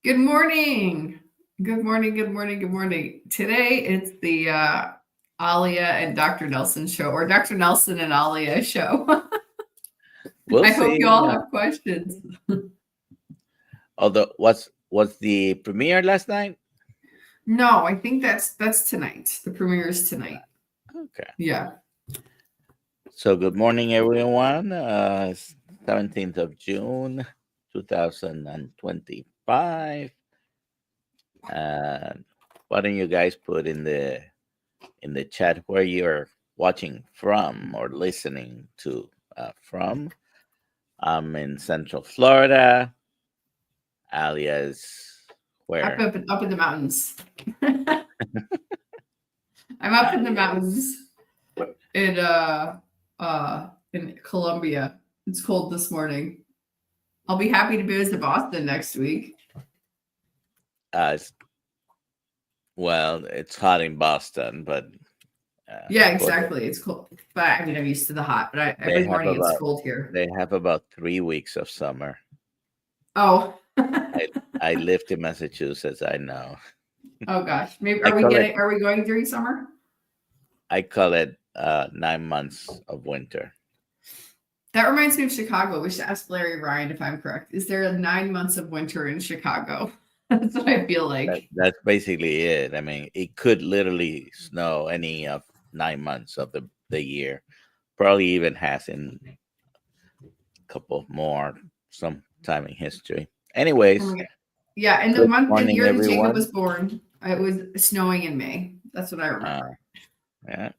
Good morning. Good morning. Good morning. Good morning. Today it's the Alia and Dr. Nelson show, or Dr. Nelson and Alia show. We'll I hope see. you all have questions. Although, was the premiere last night? No, I think that's tonight. The premiere is tonight. Okay. Yeah. So, good morning, everyone. 17th of June, 2025. And why don't you guys put in the chat where you're watching from or listening to from? I'm in Central Florida. Alias, where? Up in the mountains. I'm up in the mountains in Colombia. It's cold this morning. I'll be happy to visit Boston next week. Well, it's hot in Boston, but yeah, exactly. It's cold, but I mean, I'm used to the hot. But every morning it's cold here. They have about 3 weeks of summer. Oh, I lived in Massachusetts. I know. Oh gosh, maybe are we going during summer? I call it 9 months of winter. That reminds me of Chicago. We should ask Larry Ryan if I'm correct. Is there 9 months of winter in Chicago? That's what I feel like. That's basically it. I mean, it could literally snow any of 9 months of the year. Probably even has in a couple more sometime in history. Anyways. Yeah, and the year that Jacob was born, it was snowing in May. That's what I remember. Yeah.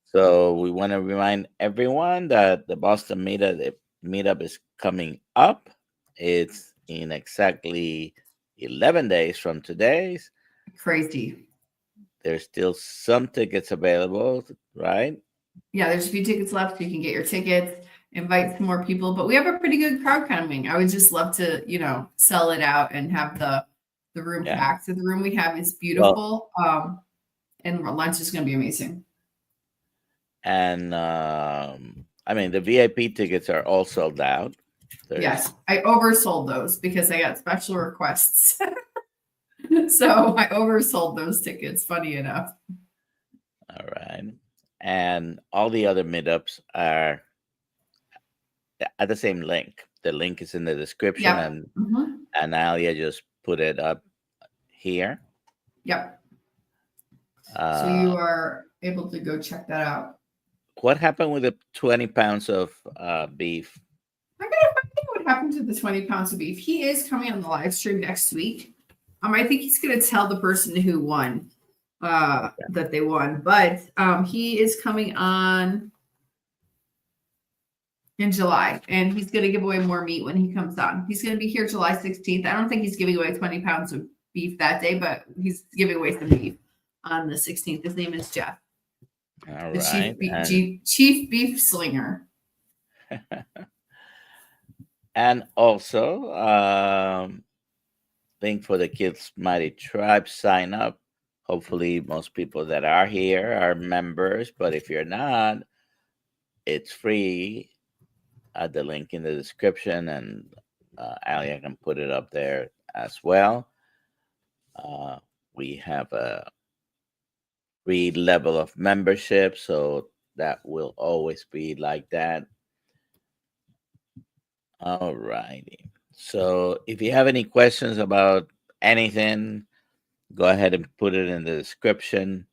So we want to remind everyone that the Boston meetup is coming up. It's in exactly 11 days from today's. Crazy. There's still some tickets available, right? Yeah, there's a few tickets left. You can get your tickets, invite some more people, but we have a pretty good crowd coming. I would just love to, sell it out and have the room packed. So the room we have is beautiful. And lunch is going to be amazing. And I mean, the VIP tickets are all sold out. Yes, I oversold those because I got special requests. So I oversold those tickets, funny enough. All right. And all the other meetups are at the same link. The link is in the description, and Alia just put it up here. Yep. So you are able to go check that out. What happened with the 20 pounds of beef? I'm gonna find out what happened to the 20 pounds of beef. He is coming on the live stream next week. I think he's gonna tell the person who won that they won, but he is coming on in July, and he's going to give away more meat when he comes on. He's going to be here July 16th. I don't think he's giving away 20 pounds of beef that day, but he's giving away some beef on the 16th. His name is Jeff. All the right. chief beef slinger. And also, link for the Kiltz Mighty Tribe sign up. Hopefully, most people that are here are members, but if you're not, it's free at the link in the description, and Alia can put it up there as well. We have a free level of membership, so that will always be like that. All righty. So if you have any questions about anything, go ahead and put it in the description.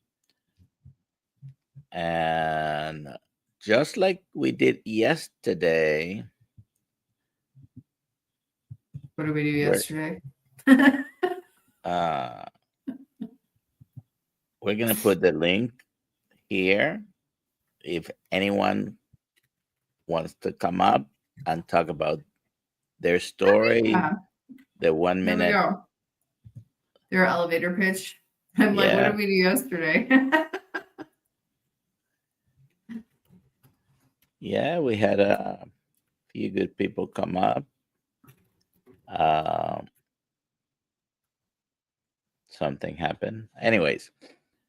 And just like we did yesterday. What did we do yesterday? We're going to put the link here. If anyone wants to come up and talk about their story, the 1 minute. Their elevator pitch. I'm like, what did we do yesterday? Yeah, we had a few good people come up. Something happened. Anyways,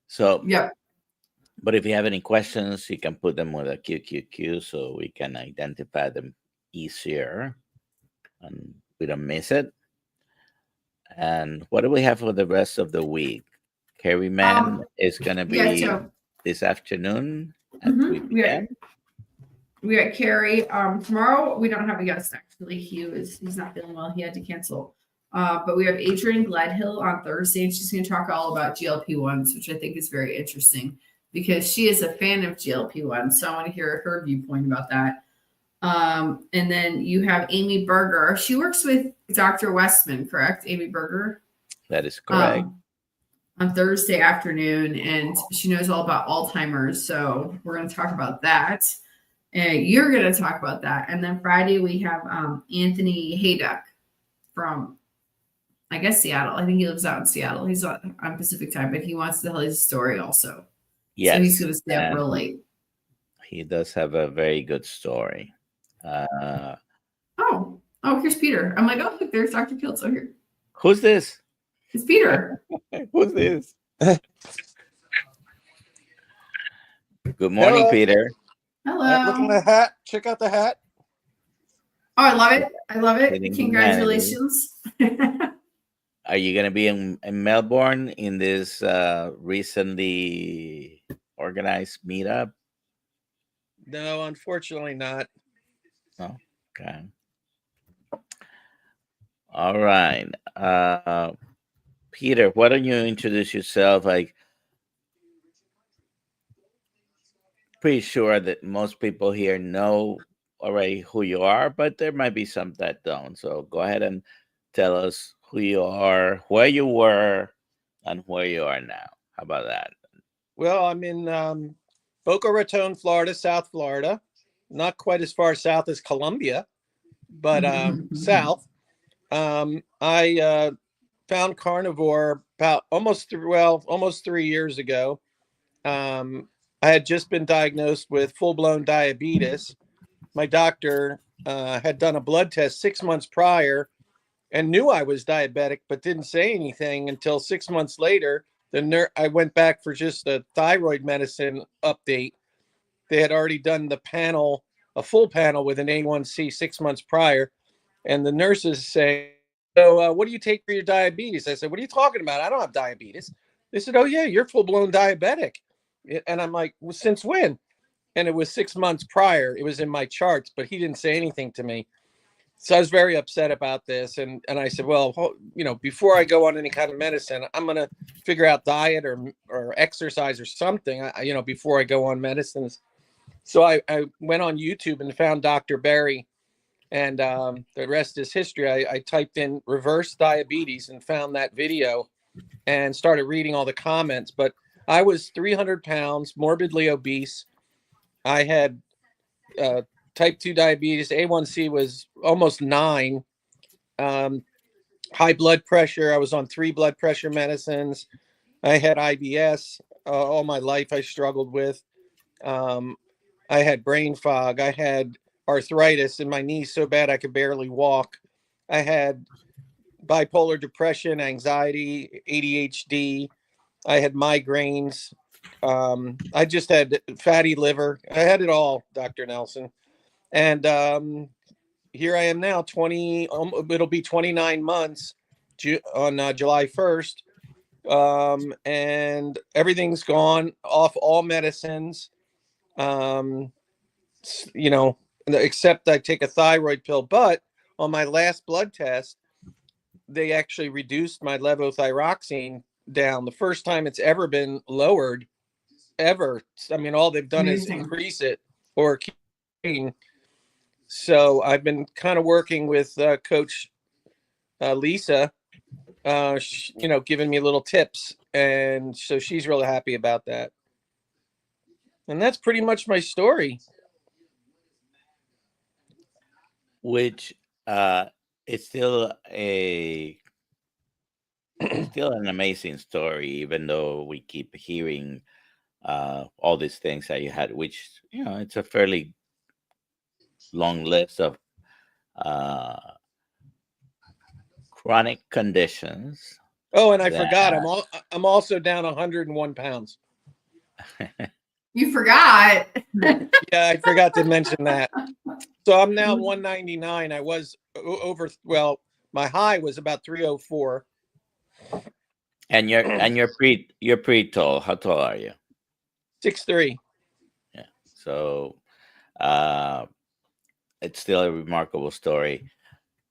so yeah. But if you have any questions, you can put them with a QQQ so we can identify them easier and we don't miss it. And what do we have for the rest of the week? Carrie Man is going to Yeah, be so this afternoon at 3 p.m. we got Carrie. Tomorrow we don't have a guest actually. He's not feeling well. He had to cancel. But we have Adrienne Gladhill on Thursday, and she's going to talk all about GLP-1s, which I think is very interesting because she is a fan of GLP-1s. So I want to hear her viewpoint about that. And then you have Amy Berger. She works with Dr. Westman, correct? Amy Berger? That is correct. On Thursday afternoon, and she knows all about Alzheimer's. So we're going to talk about that. And you're going to talk about that. And then Friday we have Anthony Hayduck from, I guess, Seattle. I think he lives out in Seattle. He's on Pacific time, but he wants to tell his story also. Yes. So he's going to stay up real late. He does have a very good story. Oh, here's Peter. I'm like, oh, look, there's Dr. Kiltz. Oh, here. Who's this? It's Peter. Who's this? Good morning, Hello. Peter. Hello. Look at the hat. Check out the hat. Oh, I love it. I love it. Hitting Congratulations. Are you going to be in Melbourne in this recently organized meetup? No, unfortunately not. Oh, okay. All right. Peter, why don't you introduce yourself? Like, pretty sure that most people here know already who you are, but there might be some that don't. So go ahead and tell us who you are, where you were, and where you are now. How about that? Well, I'm in Boca Raton, Florida, South Florida. Not quite as far south as Columbia, but south. I found carnivore about almost 3 years ago. I had just been diagnosed with full-blown diabetes. My doctor had done a blood test 6 months prior and knew I was diabetic, but didn't say anything until 6 months later. I went back for just a thyroid medicine update. They had already done a full panel with an A1C 6 months prior. And the nurses saying, so what do you take for your diabetes? I said, what are you talking about? I don't have diabetes. They said, oh yeah, you're full-blown diabetic. And I'm like, well, since when? And it was 6 months prior. It was in my charts, but he didn't say anything to me. So I was very upset about this. And I said, well, before I go on any kind of medicine, I'm going to figure out diet or exercise or something, before I go on medicines. So I went on YouTube and found Dr. Berry, and the rest is history. I typed in reverse diabetes and found that video and started reading all the comments. But I was 300 pounds, morbidly obese. I had type 2 diabetes. A1C was almost 9. High blood pressure. I was on 3 blood pressure medicines. I had IBS. All my life I struggled with. I had brain fog. I had arthritis in my knees so bad I could barely walk. I had bipolar depression, anxiety, ADHD. I had migraines. I just had fatty liver. I had it all, Dr. Nelson. And here I am now, it'll be 29 months on July 1st. And everything's gone off all medicines, except I take a thyroid pill. But on my last blood test, they actually reduced my levothyroxine down. The first time it's ever been lowered, ever. I mean, all they've done is increase it or keep it. So I've been kind of working with Coach Lisa, giving me little tips. And so she's really happy about that. And that's pretty much my story. Which it's still an amazing story, even though we keep hearing all these things that you had, which, it's a fairly long list of chronic conditions. Oh, and I forgot, I'm also down 101 pounds. You forgot. Yeah, I forgot to mention that. So I'm now 199. I was my high was about 304. And you're pretty tall. How tall are you? 6'3". Yeah. So it's still a remarkable story,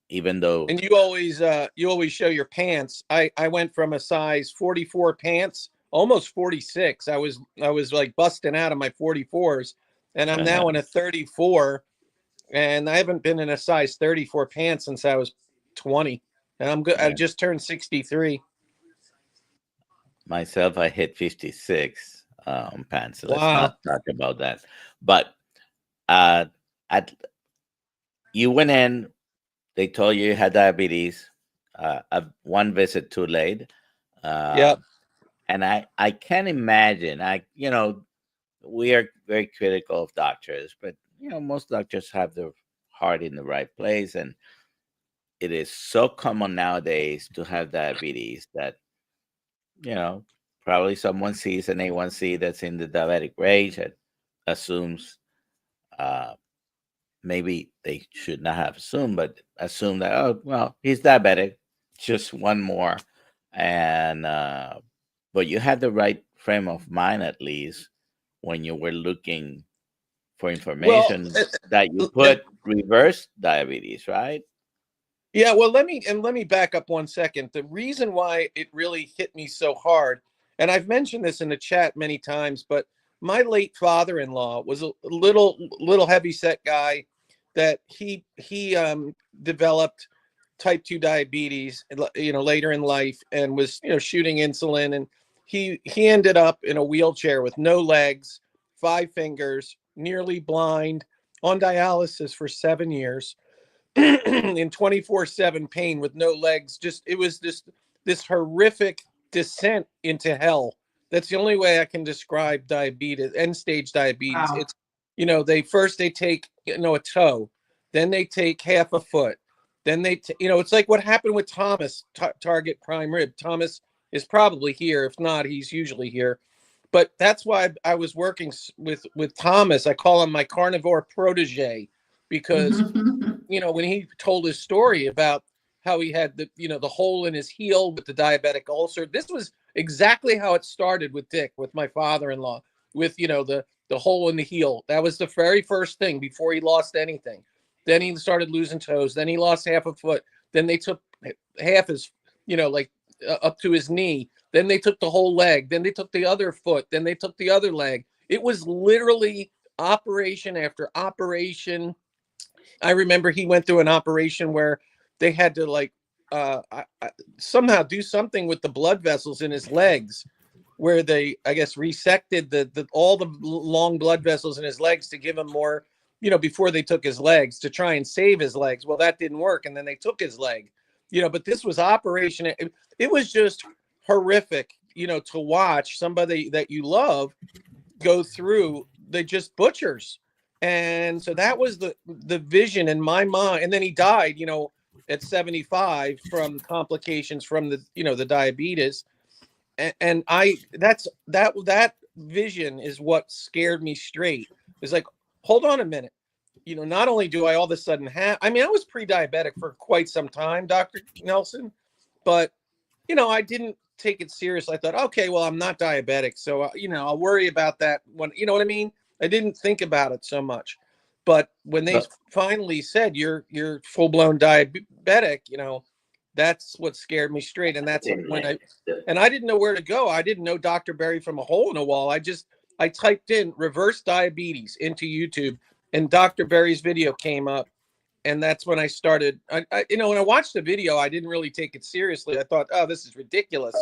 even though. And you always show your pants. I went from a size 44 pants, almost 46. I was like busting out of my 44s, and I'm now in a 34, and I haven't been in a size 34 pants since I was 20. And I'm good. I just turned 63. Myself, I hit 56 on pants. So let's Wow. not talk about that. But at you went in, they told you had diabetes. One visit too late. Yep. And I can't imagine. We are very critical of doctors, but most doctors have their heart in the right place, and it is so common nowadays to have diabetes that probably someone sees an A1C that's in the diabetic range and assumes, maybe they should not have assumed, but assume that, oh, well, he's diabetic, just one more. And but you had the right frame of mind, at least, when you were looking for information that you put reverse diabetes, right? Yeah, well, let me back up 1 second. The reason why it really hit me so hard, and I've mentioned this in the chat many times, but my late father-in-law was a little heavy-set guy that he developed type 2 diabetes, later in life, and was shooting insulin, and he ended up in a wheelchair with no legs, 5 fingers, nearly blind, on dialysis for 7 years. In 24/7 pain with no legs. It was this horrific descent into hell. That's the only way I can describe diabetes, end stage diabetes. Wow. It's they take a toe, then they take half a foot, then it's like what happened with Thomas, Target Prime Rib. Thomas is probably here. If not, he's usually here. But that's why I was working with Thomas. I call him my carnivore protege, because when he told his story about how he had the hole in his heel with the diabetic ulcer, this was exactly how it started with Dick, with my father-in-law, with the hole in the heel. That was the very first thing before he lost anything. Then he started losing toes. Then he lost half a foot. Then they took half his, up to his knee. Then they took the whole leg. Then they took the other foot. Then they took the other leg. It was literally operation after operation. I remember he went through an operation where they had to somehow do something with the blood vessels in his legs, where they, I guess, resected all the long blood vessels in his legs to give him more, before they took his legs, to try and save his legs. Well, that didn't work, and then they took his leg, but this was operation. It was just horrific, to watch somebody that you love go through. They just butchers. And so that was the vision in my mind. And then he died, at 75 from complications from the diabetes. And that vision is what scared me straight. It's like, hold on a minute. Not only do I all of a sudden I was pre-diabetic for quite some time, Dr. Nelson, but, I didn't take it serious. I thought, okay, well, I'm not diabetic. So, I'll worry about that when, you know what I mean? I didn't think about it so much. But when they finally said you're full-blown diabetic, that's what scared me straight. And that's when I didn't know where to go. I didn't know Dr. Berry from a hole in a wall. I typed in reverse diabetes into YouTube, and Dr. Berry's video came up. And that's when I started, when I watched the video, I didn't really take it seriously. I thought, oh, this is ridiculous.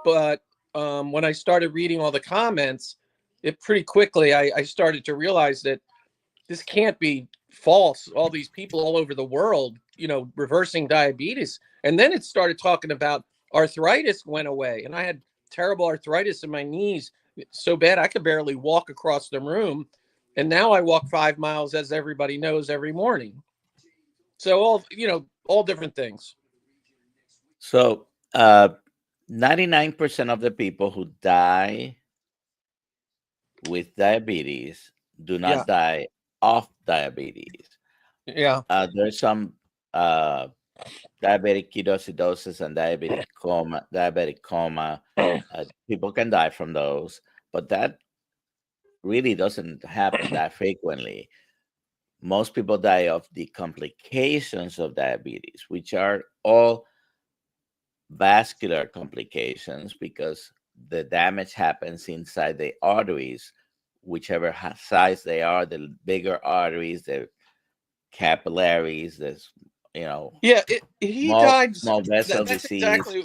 But when I started reading all the comments, it pretty quickly, I started to realize that this can't be false. All these people all over the world, reversing diabetes. And then it started talking about arthritis went away. And I had terrible arthritis in my knees, so bad I could barely walk across the room. And now I walk 5 miles, as everybody knows, every morning. So all different things. So 99% of the people who die with diabetes do not die of diabetes. Yeah. There's some diabetic ketoacidosis and diabetic coma. People can die from those, but that really doesn't happen that frequently. Most people die of the complications of diabetes, which are all vascular complications because the damage happens inside the arteries, whichever size they are, the bigger arteries, the capillaries, there's, Yeah, he small, died. small vessel That's disease. exactly.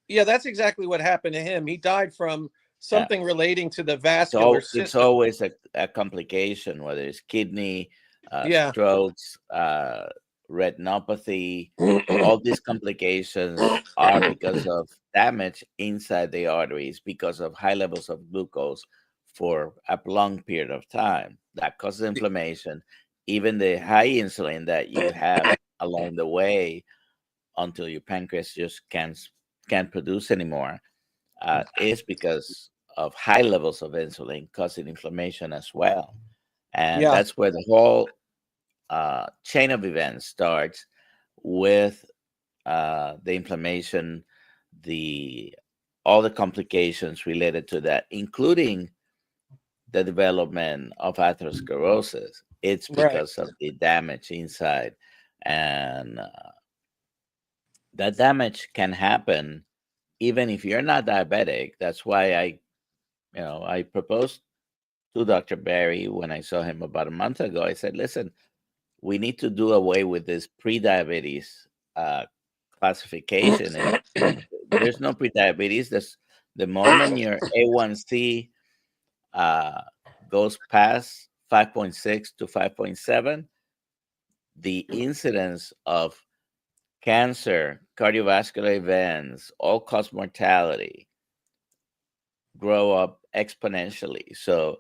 Yeah, that's exactly what happened to him. He died from something relating to the vascular It's system. always a complication, whether it's kidney, Yeah. strokes, retinopathy. All these complications are because of damage inside the arteries because of high levels of glucose for a long period of time. That causes inflammation. Even the high insulin that you have along the way until your pancreas just can't produce anymore is because of high levels of insulin causing inflammation as well. And Yeah. that's where the whole chain of events starts with the inflammation, all the complications related to that, including the development of atherosclerosis. It's Right. because of the damage inside, and that damage can happen even if you're not diabetic. That's why I proposed to Dr. Barry when I saw him about a month ago. I said, listen, we need to do away with this pre-diabetes classification. And there's no pre-diabetes. The moment your A1C goes past 5.6 to 5.7, the incidence of cancer, cardiovascular events, all-cause mortality grow up exponentially. So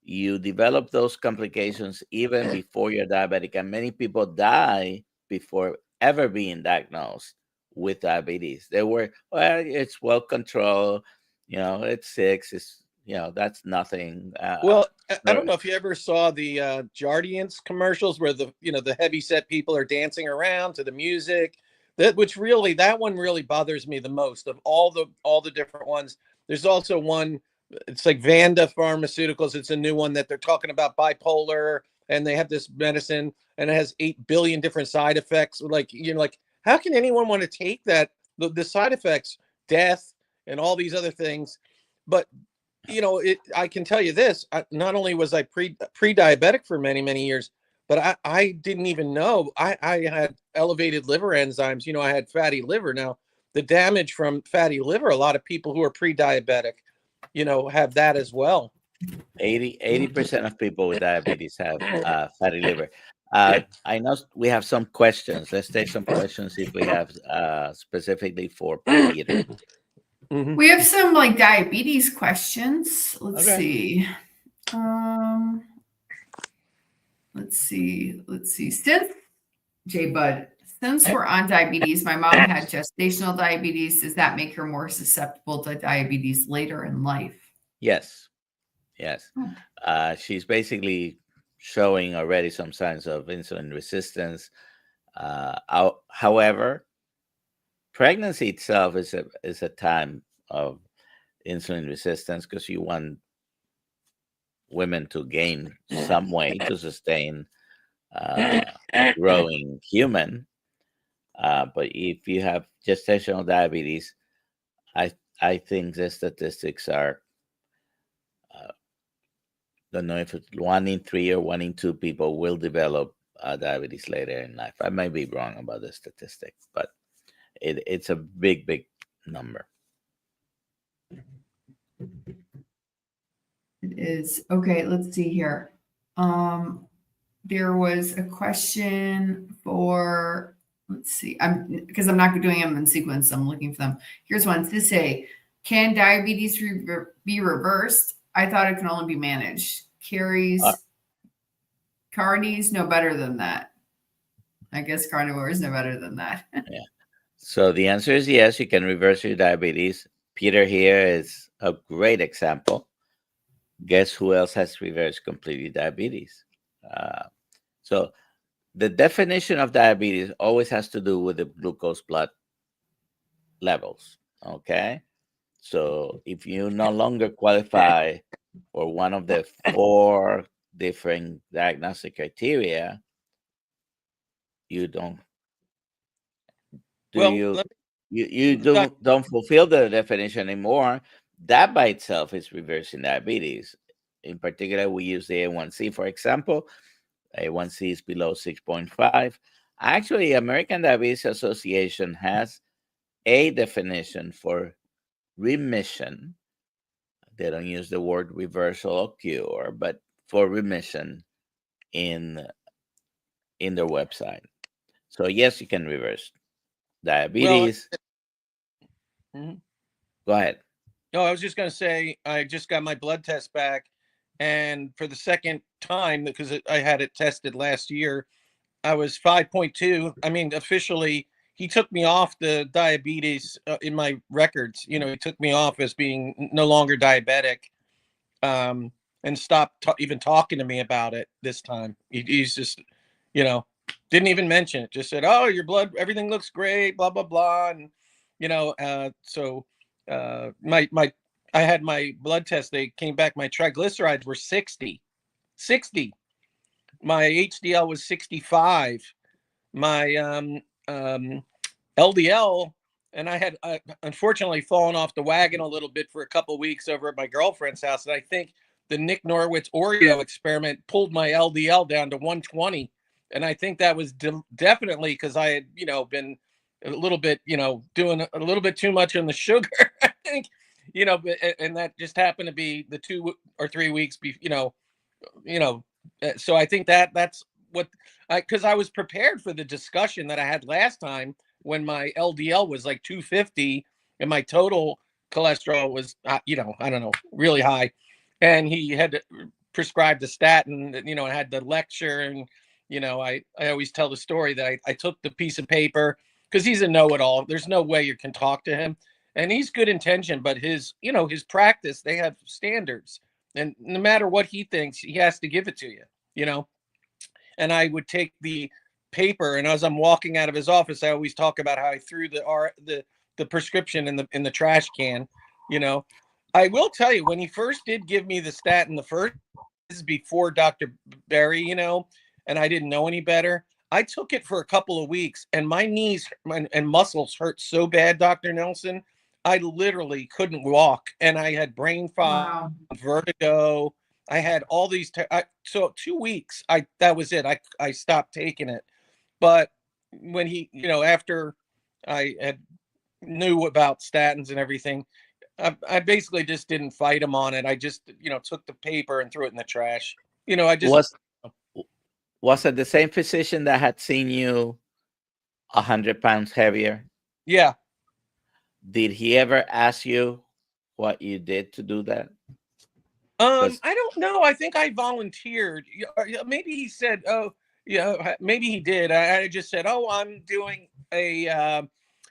you develop those complications even before you're diabetic, and many people die before ever being diagnosed with diabetes. It's well controlled, it's 6, that's nothing. Well, I don't know if you ever saw the Jardiance commercials where the heavy set people are dancing around to the music. That one really bothers me the most of all the different ones. There's also one. It's like Vanda Pharmaceuticals. It's a new one that they're talking about bipolar, and they have this medicine, and it has 8 billion different side effects. Like how can anyone want to take that? The side effects, death, and all these other things, but I can tell you this, not only was I pre-diabetic for many, many years, but I didn't even know I had elevated liver enzymes. I had fatty liver. Now, the damage from fatty liver, a lot of people who are pre-diabetic, have that as well. 80% of people with diabetes have fatty liver. I know we have some questions. Let's take some questions if we have specifically for Peter. Mm-hmm. We have some diabetes questions. Let's see. Let's see. Since we're on diabetes, my mom had gestational diabetes. Does that make her more susceptible to diabetes later in life? Yes. She's basically showing already some signs of insulin resistance. However, pregnancy itself is a time of insulin resistance because you want women to gain some weight to sustain growing human. But if you have gestational diabetes, I think the statistics are, don't know if it's 1 in 3 or 1 in 2 people will develop diabetes later in life. I might be wrong about the statistics, but it's a big, big number. It is. Okay, let's see here. There was a question for, let's see, because I'm not doing them in sequence, I'm looking for them. Here's one to say, can diabetes be reversed? I thought it can only be managed. Carnies know better than that. I guess carnivores know better than that. Yeah. So the answer is yes, you can reverse your diabetes. Peter here is a great example. Guess who else has reversed completely diabetes? So the definition of diabetes always has to do with the glucose blood levels. Okay. So if you no longer qualify for one of the 4 different diagnostic criteria, you don't do Well, you let you me, Doc, don't fulfill the definition anymore. That by itself is reversing diabetes. In particular, we use the A1C, for example. A1C is below 6.5. Actually, American Diabetes Association has a definition for remission. They don't use the word reversal or cure, but for remission in their website. So yes, you can reverse well, diabetes. mhm. Go ahead. No, I was just going to say, I just got my blood test back, and for the second time, because I had it tested last year, I was 5.2. I mean, officially, he took me off the diabetes in my records. You know, he took me off as being no longer diabetic, and stopped even talking to me about it this time. He's just, you know, didn't even mention it. Just said, "Oh, your blood, everything looks great," blah blah blah, and you know, so my I had my blood test. They came back. My triglycerides were 60. My HDL was 65. My LDL, and I had unfortunately fallen off the wagon a little bit for a couple of weeks over at my girlfriend's house. And I think the Nick Norwitz Oreo experiment pulled my LDL down to 120. And I think that was definitely because I had, you know, been a little bit, you know, doing a little bit too much on the sugar. I think, you know, and that just happened to be the 2 or 3 weeks, you know, so I think that's what because I was prepared for the discussion that I had last time when my LDL was like 250 and my total cholesterol was, you know, I don't know, really high. And he had prescribed the statin, you know, and had the lecture. And, you know, I always tell the story that I took the piece of paper because he's a know-it-all. There's no way you can talk to him. And he's good intention, but his, you know, his practice, they have standards. And no matter what he thinks, he has to give it to you, you know? And I would take the paper, and as I'm walking out of his office, I always talk about how I threw the prescription in the trash can. You know, I will tell you, when he first did give me the statin, this is before Dr. Berry, you know, and I didn't know any better. I took it for a couple of weeks, and my knees and muscles hurt so bad, Dr. Nelson. I literally couldn't walk, and I had brain fog, Wow. vertigo. I had all these. So 2 weeks, that was it. I stopped taking it. But when he, you know, after I had knew about statins and everything, I basically just didn't fight him on it. I just, you know, took the paper and threw it in the trash. You know, I just Was it the same physician that had seen you 100 pounds heavier? yeah. Did he ever ask you what you did to do that? I don't know. I think I volunteered. Maybe he said, "Oh, yeah." Maybe he did. I just said, "Oh, I'm doing a." I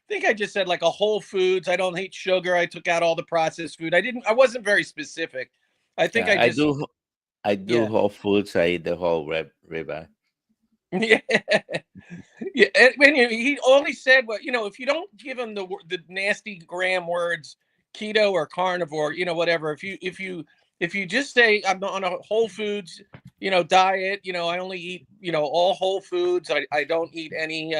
think I just said like a Whole Foods. I don't eat sugar. I took out all the processed food. I didn't. I wasn't very specific. I think Yeah, I just. I do Yeah. Whole Foods. I eat the whole ribeye. Yeah. Yeah. And he only said, "Well, you know, if you don't give him the nasty gram words, keto or carnivore, you know, whatever. If you just say I'm on a Whole Foods, you know, diet, you know, I only eat, you know, all whole foods. I don't eat any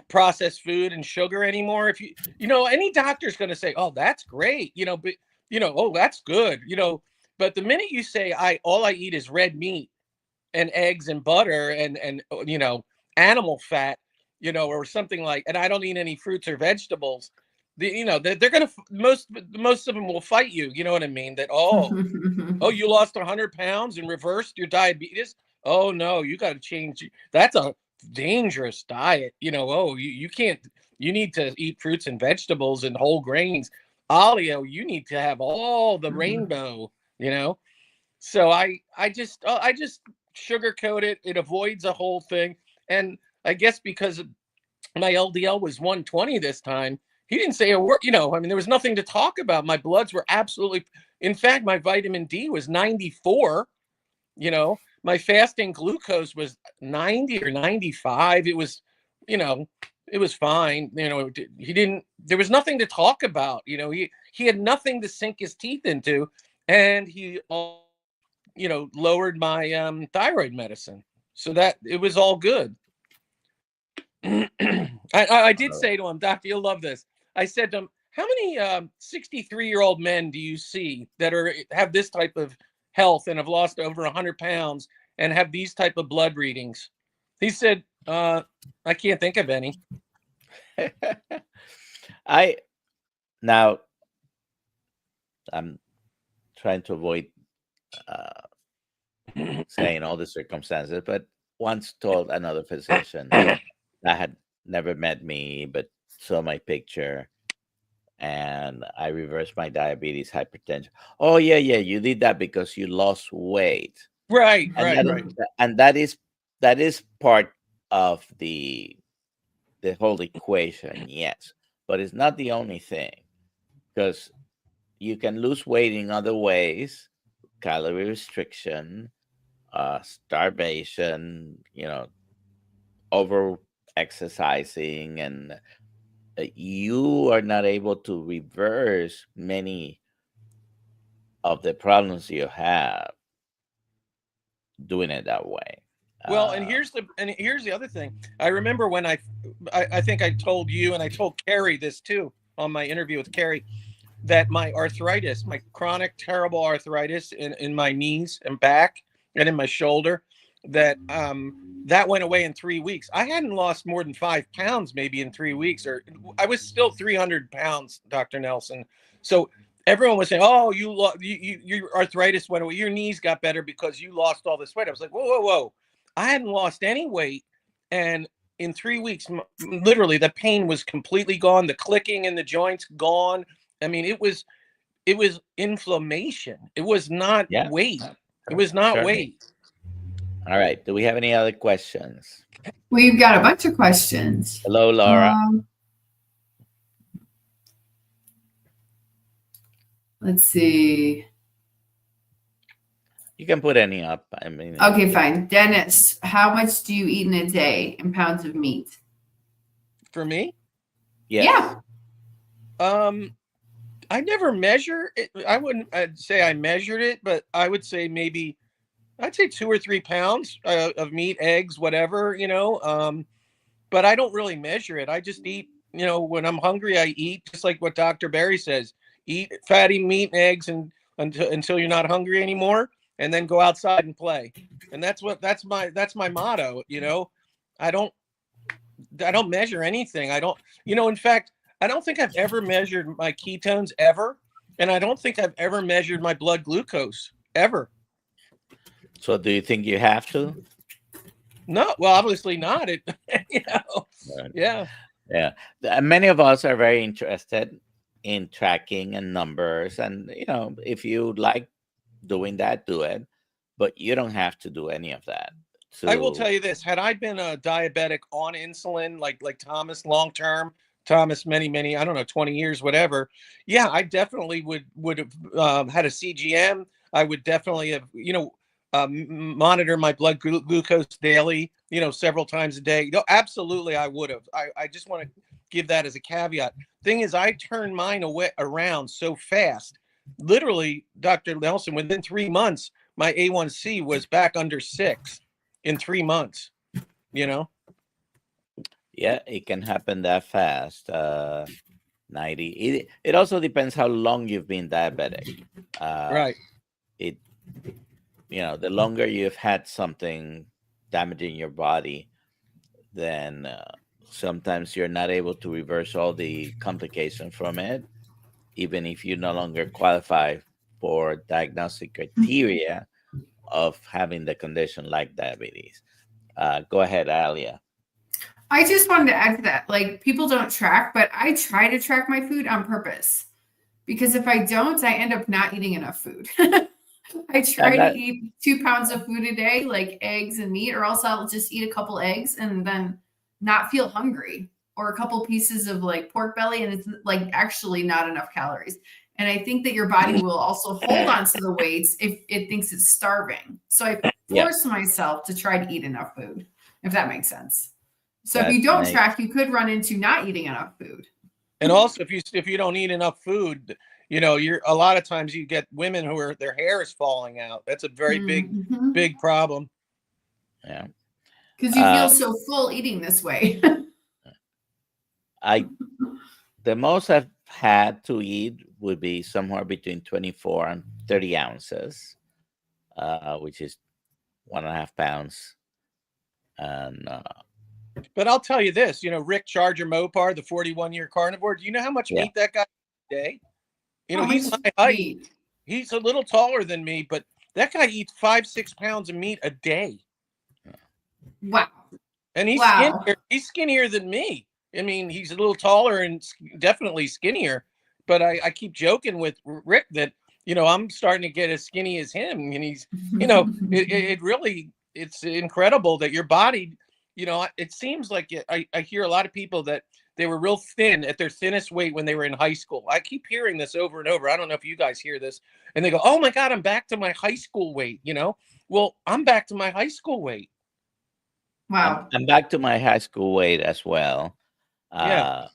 processed food and sugar anymore. If you know, any doctor's going to say, "Oh, that's great," you know, but you know, "Oh, that's good," you know. But the minute you say all I eat is red meat and eggs and butter and you know, animal fat, you know, or something like, and I don't eat any fruits or vegetables, you know, they're gonna most of them will fight you. You know what I mean? That oh, you lost 100 pounds and reversed your diabetes. Oh no, you got to change. That's a dangerous diet. You know, oh, you can't. You need to eat fruits and vegetables and whole grains. Oleo, you need to have all the rainbow. You know, so I just sugarcoat it. It avoids the whole thing. And I guess because my LDL was 120 this time, he didn't say a word. You know, I mean, there was nothing to talk about. My bloods were absolutely, in fact, my vitamin D was 94, you know, my fasting glucose was 90 or 95. It was, it was fine. There was nothing to talk about. He had nothing to sink his teeth into, and he, lowered my thyroid medicine, so that it was all good. I did say to him, Doctor, you'll love this. I said to him, how many 63-year-old men do you see that have this type of health and have lost over 100 pounds and have these type of blood readings? He said, I can't think of any. Now I'm trying to avoid saying all the circumstances, but once told another physician that had never met me but saw my picture, and I reversed my diabetes, hypertension. Oh yeah, you did that because you lost weight. Right. And that is part of the whole equation, yes. But it's not the only thing, because you can lose weight in other ways: calorie restriction, starvation, over exercising, and you are not able to reverse many of the problems you have doing it that way. Well, and here's the other thing. I remember when I think I told you, and I told Carrie this too on my interview with Carrie, that my arthritis, my chronic, terrible arthritis in my knees and back and in my shoulder, that went away in 3 weeks. I hadn't lost more than 5 pounds maybe in 3 weeks, or I was still 300 pounds, Dr. Nelson. So everyone was saying, oh, your arthritis went away. Your knees got better because you lost all this weight. I was like, whoa. I hadn't lost any weight. And in 3 weeks, literally the pain was completely gone. The clicking in the joints gone. I mean, it was inflammation. It was not weight. It was not weight. All right. Do we have any other questions? We've got a bunch of questions. Hello, Laura. Let's see. You can put any up. I mean. Okay, fine. Dennis, how much do you eat in a day in pounds of meat? For me? Yes. Yeah. I never measure it. I wouldn't say I measured it, but I would say maybe I'd say 2 or 3 pounds of meat, eggs, whatever, but I don't really measure it. I just eat, when I'm hungry, I eat, just like what Dr. Barry says, eat fatty meat and eggs until you're not hungry anymore, and then go outside and play. And that's my motto. I don't measure anything. I don't, in fact, I don't think I've ever measured my ketones ever. And I don't think I've ever measured my blood glucose ever. So do you think you have to? No, well, obviously not. Yeah. Many of us are very interested in tracking and numbers. And, if you like doing that, do it. But you don't have to do any of that. So, I will tell you this. Had I been a diabetic on insulin, like Thomas long-term, Thomas, many, I don't know, 20 years, whatever. Yeah, I definitely would have had a CGM. I would definitely have, monitor my blood glucose daily, several times a day. Absolutely, I would have. I just want to give that as a caveat. Thing is, I turned mine around so fast. Literally, Dr. Nelson, within 3 months, my A1C was back under 6 in 3 months, Yeah, it can happen that fast. 90. It also depends how long you've been diabetic. Right. The longer you've had something damaging your body, then sometimes you're not able to reverse all the complications from it, even if you no longer qualify for diagnostic criteria of having the condition like diabetes. Go ahead, Alia. I just wanted to add to that. Like, people don't track, but I try to track my food on purpose, because if I don't, I end up not eating enough food. I try to eat 2 pounds of food a day, like eggs and meat, or else I'll just eat a couple eggs and then not feel hungry, or a couple pieces of like pork belly, and it's like actually not enough calories. And I think that your body will also hold on to the weights if it thinks it's starving. So I force myself to try to eat enough food, if that makes sense. So if That you don't makes- track, you could run into not eating enough food. And also, if you don't eat enough food, you're a lot of times you get women who are their hair is falling out. That's a very big problem. Yeah. Because you feel so full eating this way. The most I've had to eat would be somewhere between 24 and 30 ounces, which is 1.5 pounds. And But I'll tell you this, Rick Charger Mopar, the 41-year carnivore. Do you know how much meat that guy eats a day? He's my height. He's a little taller than me, but that guy eats 5-6 pounds of meat a day. Wow. And he's skinnier. He's skinnier than me. I mean, he's a little taller and definitely skinnier. But I keep joking with Rick that, I'm starting to get as skinny as him. And he's, it really, it's incredible that your body, it seems like I hear a lot of people that they were real thin at their thinnest weight when they were in high school. I keep hearing this over and over. I don't know if you guys hear this. And they go, oh, my God, I'm back to my high school weight, Well, I'm back to my high school weight. Wow. I'm back to my high school weight as well. Yeah.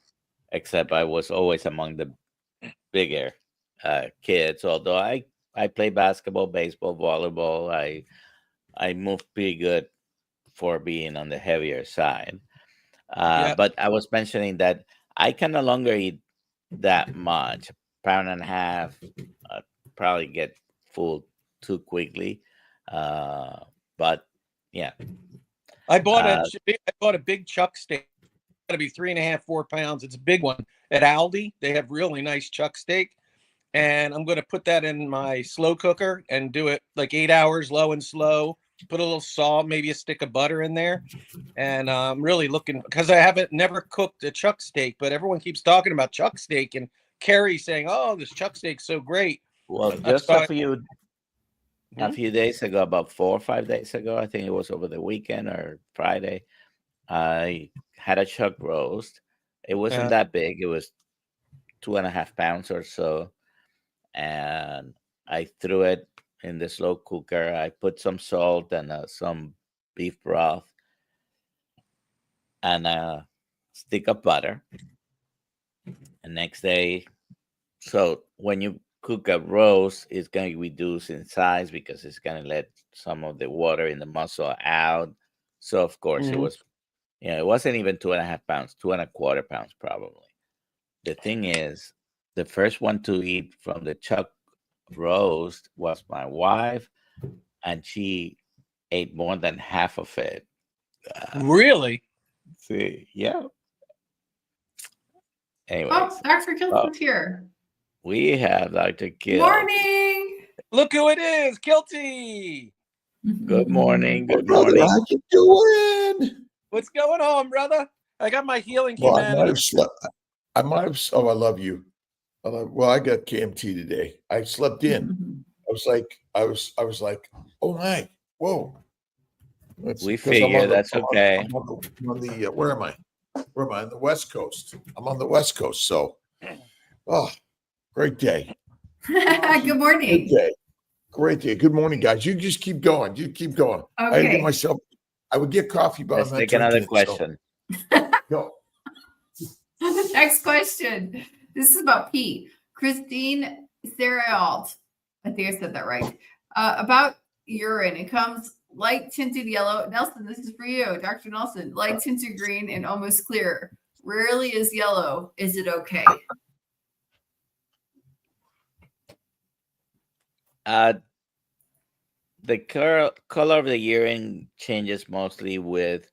Except I was always among the bigger kids. Although I play basketball, baseball, volleyball. I moved pretty good for being on the heavier side. But I was mentioning that I can no longer eat that much. 1.5 pounds, probably get full too quickly. But yeah. I bought a big chuck steak. Got to be 3.5, 4 pounds. It's a big one at Aldi. They have really nice chuck steak, and I'm going to put that in my slow cooker and do it like 8 hours, low and slow. Put a little salt, maybe a stick of butter in there, and I'm really looking because I never cooked a chuck steak, but everyone keeps talking about chuck steak and Carrie saying, "Oh, this chuck steak's so great." Well, just a few days ago, about 4 or 5 days ago, I think it was over the weekend or Friday, I had a chuck roast. It wasn't that big. It was 2.5 pounds or so. And I threw it in the slow cooker. I put some salt and some beef broth and a stick of butter. And next day, so when you cook a roast, it's going to reduce in size because it's going to let some of the water in the muscle out. So, of course, it was, it wasn't even 2.5 pounds, 2.25 pounds probably. The thing is, the first one to eat from the chuck roast was my wife, and she ate more than half of it. Really? See, yeah. Anyways, Oh, Dr. Kiltz is here. We have Dr. Kiltz. Morning. Look who it is, Kiltz. Good morning. Good brother, morning. how you doing? What's going on, brother? I got my healing Well, humanity. I might have slept. Oh, I love you. Well, I got KMT today. I slept in. I was like, oh my, whoa. We figure that's okay. Where am I? Where am I? On the West Coast. I'm on the West Coast. So, great day. Good morning. Great day. Good morning, guys. You just keep going. You keep going. Okay. I would get coffee, but Let's take another question. So. Go. Next question. This is about Pete. Christine Serialt. I think I said that right. About urine. It comes light tinted yellow. Nelson, this is for you. Dr. Nelson. Light tinted green and almost clear. Rarely is yellow. Is it okay? The color of the urine changes mostly with,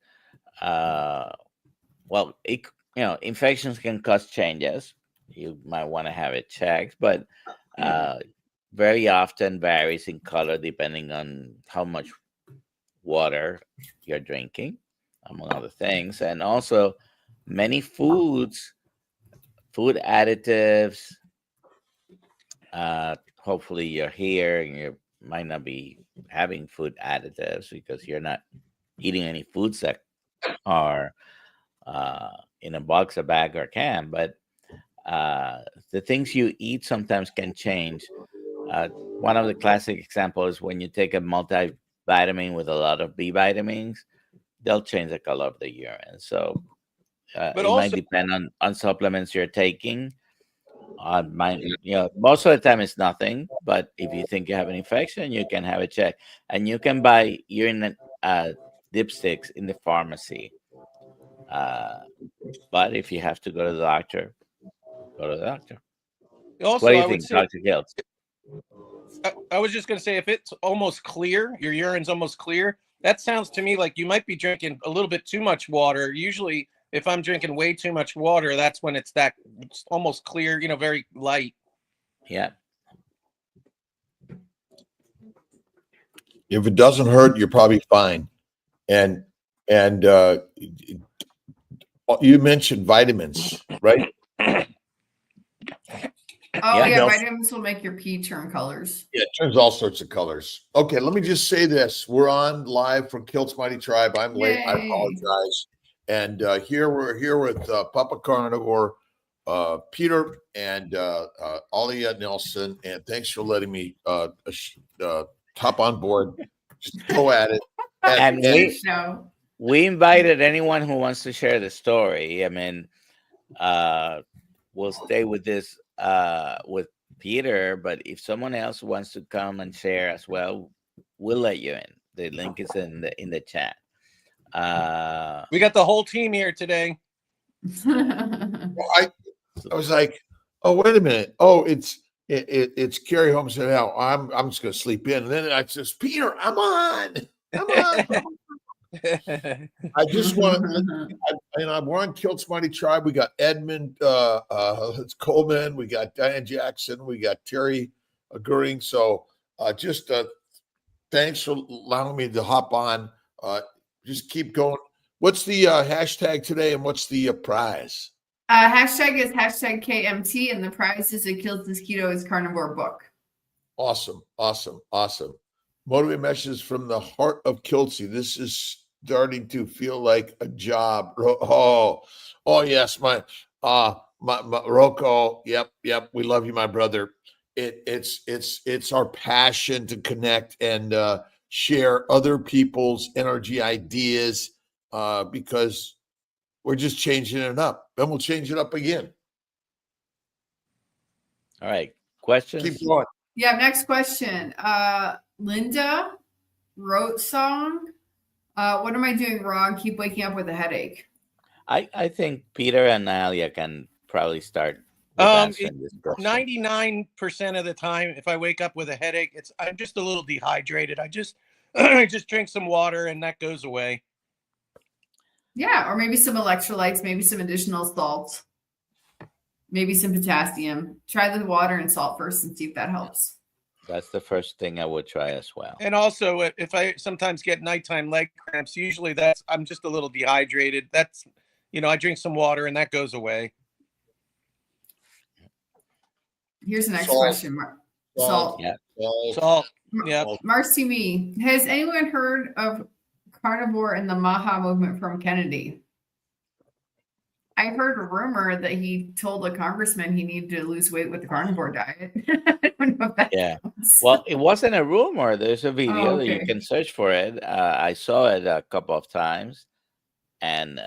infections can cause changes. You might want to have it checked, but very often varies in color depending on how much water you're drinking, among other things. And also many food additives, hopefully you're here and you might not be having food additives because you're not eating any foods that are in a box, a bag, or a can, but the things you eat sometimes can change. One of the classic examples is when you take a vitamin with a lot of B vitamins, they'll change the color of the urine. So But it might also, depend on supplements you're taking. Most of the time it's nothing, but if you think you have an infection, you can have it checked, and you can buy urine dipsticks in the pharmacy. But if you have to go to the doctor, go to the doctor. What do also, you I would think, say, Dr. Kiltz? I was just going to say, if it's almost clear, your urine's almost clear, that sounds to me like you might be drinking a little bit too much water. Usually, if I'm drinking way too much water, that's when it's almost clear, very light. Yeah. If it doesn't hurt, you're probably fine. And you mentioned vitamins, right? Oh Yeah. yeah, No. vitamins will make your pee turn colors. Yeah, it turns all sorts of colors. Okay, let me just say this. We're on live from Kiltz Mighty Tribe. I'm late. I Yay. apologize. And we're here with Papa Carnivore, Peter, and Ollie Nelson. And thanks for letting me hop on board. Just go at it. And Show. we invited anyone who wants to share the story. I mean, we'll stay with this with Peter, but if someone else wants to come and share as well, we'll let you in. The link is in the chat. We got the whole team here today. I was like, oh, wait a minute. Oh, it's Carrie Holmes said, "Hell, I'm just gonna sleep in." And then I says, Peter, I'm on. I just want we're on Kiltz Mighty Tribe. We got Edmund Coleman, we got Diane Jackson, we got Terry Goering. So thanks for allowing me to hop on. Just keep going. What's the hashtag today, and what's the prize? Hashtag is hashtag KMT, and the prize is a Kiltz Keto is Carnivore book. Awesome. Motivated messages from the heart of Kiltzy. This is starting to feel like a job. Oh yes, my Rocco. Yep. We love you, my brother. It's our passion to connect and share other people's energy ideas because we're just changing it up. Then we'll change it up again. All right. Questions? Keep going. Yeah, next question. Linda wrote song. What am I doing wrong? Keep waking up with a headache. I think Peter and Alia can probably start with answering this question. 99% of the time, if I wake up with a headache, I'm just a little dehydrated. I just drink some water and that goes away. Yeah, or maybe some electrolytes, maybe some additional salt, maybe some potassium. Try the water and salt first and see if that helps. That's the first thing I would try as well. And also, if I sometimes get nighttime leg cramps, usually I'm just a little dehydrated. That's, I drink some water and that goes away. Here's the next question. Salt. Yeah. Salt. Yeah. Marcy Me, has anyone heard of carnivore and the Maha movement from Kennedy? I heard a rumor that he told a congressman he needed to lose weight with the carnivore diet. I don't know if that counts. Well, it wasn't a rumor. There's a video that you okay. can search for it. I saw it a couple of times. And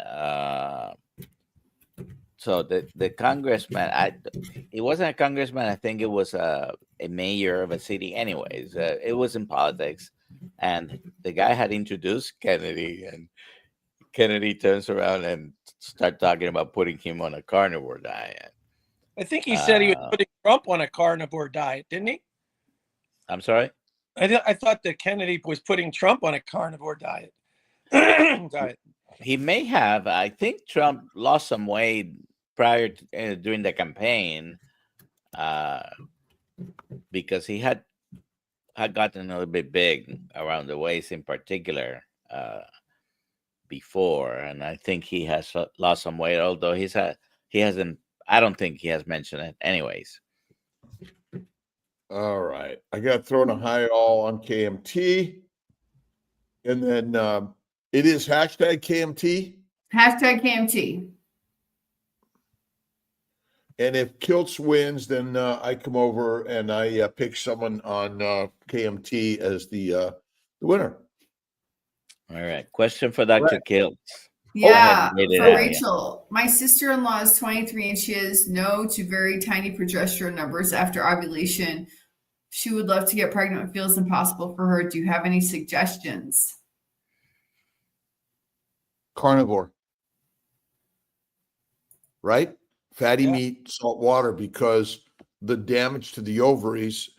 so the congressman, it wasn't a congressman. I think it was a mayor of a city. Anyways, it was in politics. And the guy had introduced Kennedy, and Kennedy turns around and start talking about putting him on a carnivore diet. I think he said he was putting Trump on a carnivore diet, didn't he? I'm sorry? I thought that Kennedy was putting Trump on a carnivore diet. He may have. I think Trump lost some weight prior to, during the campaign because he had gotten a little bit big around the waist in particular before, and I think he has lost some weight, although he hasn't. I don't think he has mentioned it anyways. All right, I got thrown a hi all on KMT, and then it is hashtag KMT. Hashtag KMT. And if Kiltz wins, then I come over and I pick someone on KMT as the winner. All right. Question for Dr. Kiltz. Yeah, read it for out, yeah. Rachel. My sister-in-law is 23 and she has no to very tiny progesterone numbers after ovulation. She would love to get pregnant. It feels impossible for her. Do you have any suggestions? Carnivore, right? Fatty Yeah. meat, salt water, because the damage to the ovaries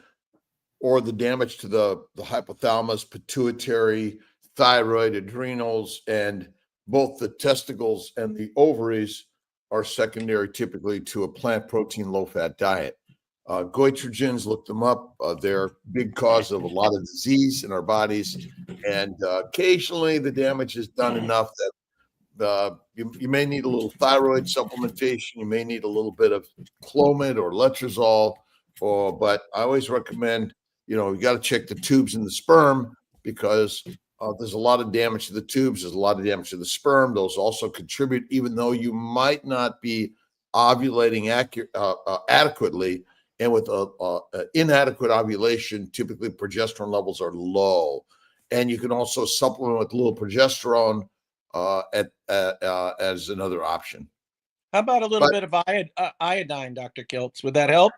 or the damage to the hypothalamus, pituitary, thyroid, adrenals, and both the testicles and the ovaries are secondary typically to a plant protein low-fat diet. Goitrogens, look them up. They're a big cause of a lot of disease in our bodies. And occasionally the damage is done enough that you may need a little thyroid supplementation. You may need a little bit of Clomid or Letrozole. But I always recommend, you got to check the tubes in the sperm because there's a lot of damage to the tubes. There's a lot of damage to the sperm. Those also contribute, even though you might not be ovulating adequately. And with inadequate ovulation, typically progesterone levels are low. And you can also supplement with a little progesterone as another option. How about a little bit of iodine, Dr. Kiltz? Would that help?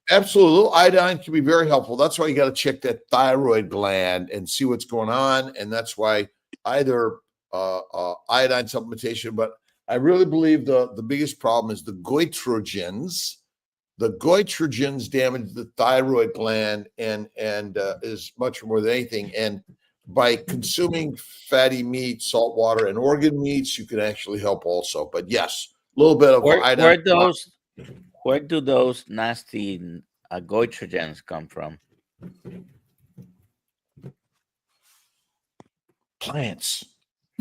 Absolutely. Iodine can be very helpful. That's why you got to check that thyroid gland and see what's going on. And that's why either iodine supplementation, but I really believe the biggest problem is the goitrogens. The goitrogens damage the thyroid gland and is much more than anything. And by consuming fatty meat, salt water, and organ meats, you can actually help also. But yes, a little bit of iodine. Where do those nasty goitrogens come from? Plants.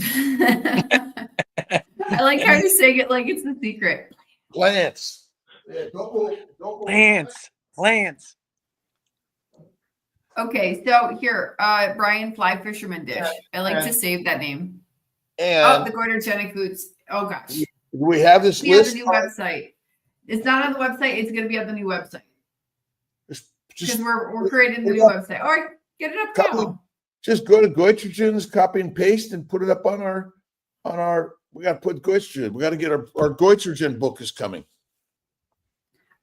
I like how you're saying it like it's a secret. Plants. Yeah, don't go. Plants. Okay, so here, Brian, fly fisherman dish. I like to save that name. And the goitrogenic foods. Oh gosh. do we have this We have list? the new website. It's not on the website. It's going to be on the new website because we're creating the new website. All right, get it up now. Just go to goitrogens, copy and paste, and put it up on our. We got to put goitrogen. We got to get our goitrogen book is coming.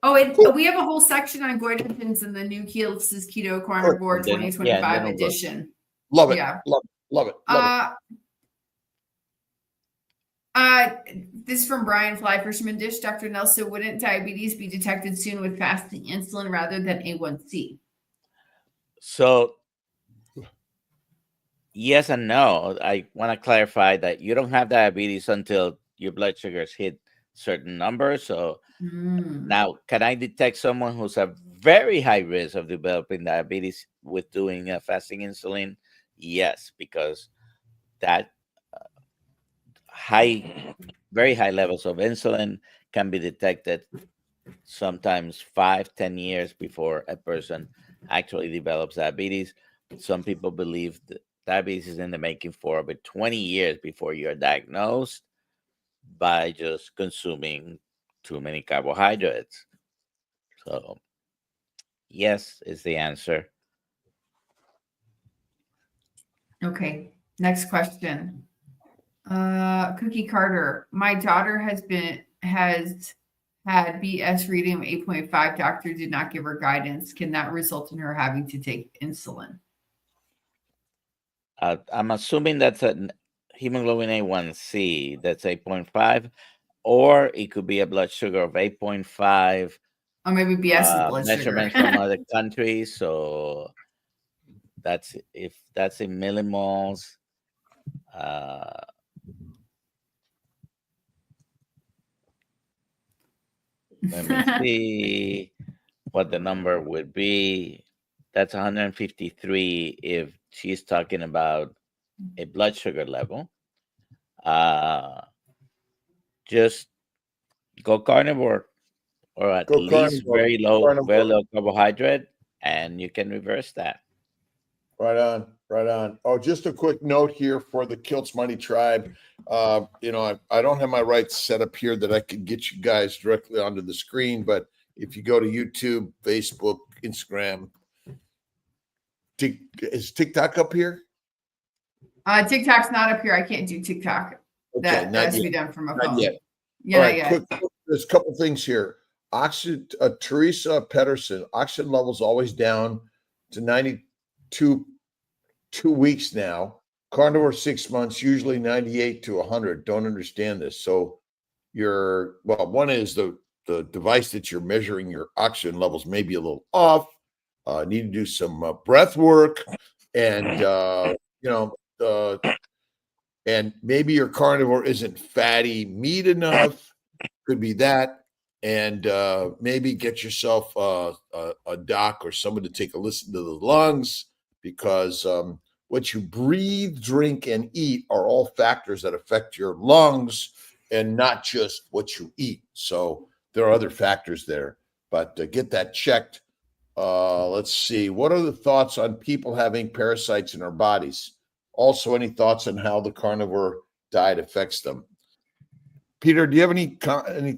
Oh, we have a whole section on goitrogens in the new Kiltz's Keto Carnivore 2025 edition. Love it. Yeah. Love it. This is from Brian Fly Fisherman Dish. Dr. Nelson, wouldn't diabetes be detected soon with fasting insulin rather than A1C? So, yes and no. I want to clarify that you don't have diabetes until your blood sugars hit certain numbers. So now, can I detect someone who's a very high risk of developing diabetes with doing fasting insulin? Yes, because that very high levels of insulin can be detected sometimes 5-10 years before a person actually develops diabetes. Some people believe that diabetes is in the making for about 20 years before you're diagnosed by just consuming too many carbohydrates. So yes is the answer. Okay, next question. Cookie Carter, my daughter has had BS reading of 8.5. Doctor did not give her guidance. Can that result in her having to take insulin? I'm assuming that's a hemoglobin A1C that's 8.5, or it could be a blood sugar of 8.5. Or maybe BS is blood measurements sugar. from other countries. So that's if that's in millimoles. Let me see what the number would be. That's 153 if she's talking about a blood sugar level. Just go carnivore, or at least very low carbohydrate, and you can reverse that. Right on. Oh, just a quick note here for the Kiltz Mighty Tribe. I don't have my rights set up here that I could get you guys directly onto the screen, but if you go to YouTube, Facebook, Instagram, is TikTok up here? TikTok's not up here. I can't do TikTok. Okay, That not has to yet. be done from a Not phone. yet. Yeah, All right, yeah. quick. There's a couple things here. Teresa Pedersen, oxygen levels always down to 92 2 weeks now. Carnivore 6 months, usually 98 to 100. Don't understand this. So one is the device that you're measuring your oxygen levels may be a little off. Need to do some breath work, and and maybe your carnivore isn't fatty meat enough. Could be that. And maybe get yourself a doc or someone to take a listen to the lungs, because what you breathe, drink, and eat are all factors that affect your lungs, and not just what you eat. So there are other factors there, but get that checked. Let's see. What are the thoughts on people having parasites in their bodies? Also, any thoughts on how the carnivore diet affects them? Peter, do you have any